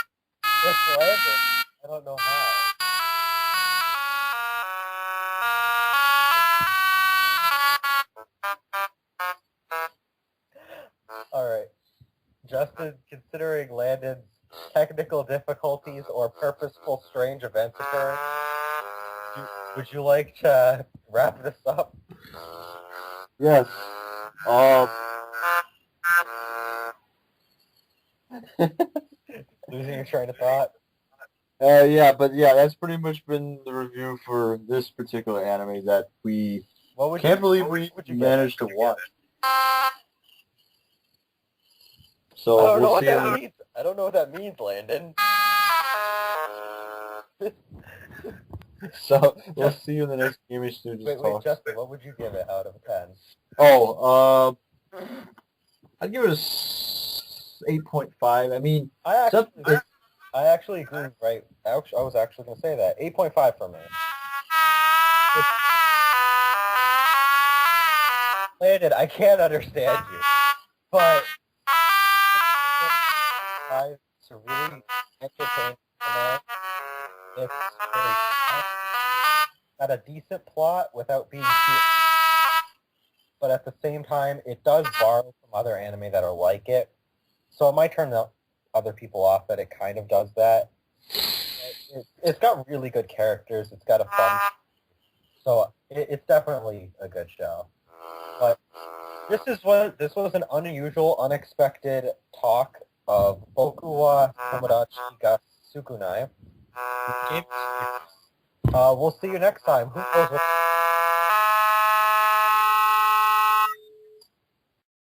It's landed. I don't know how. Alright. Justin, considering Landon's technical difficulties or purposeful strange events occurring, would you like to wrap this up? Yes. Losing your train of thought? Yeah, but yeah, that's pretty much been the review for this particular anime that we can't believe we managed to watch. So I don't know we'll what see. that means. I don't know what that means, Landon. So we'll see you in the next GamingStooges Wait, talk. Justin, what would you give it out of 10? Oh, I'd give it a 8.5. I mean, I actually agree, right? I was actually going to say that. 8.5 for me. Landon, I can't understand you, but it's a really entertaining anime. It's really got a decent plot without being too... But at the same time, it does borrow from other anime that are like it. So it might turn other people off that it kind of does that. It's got really good characters. It's got a fun... So it's definitely a good show. But this was an unusual, unexpected talk of Boku wa Tomodachi ga Sukunai. We'll see you next time. Who knows what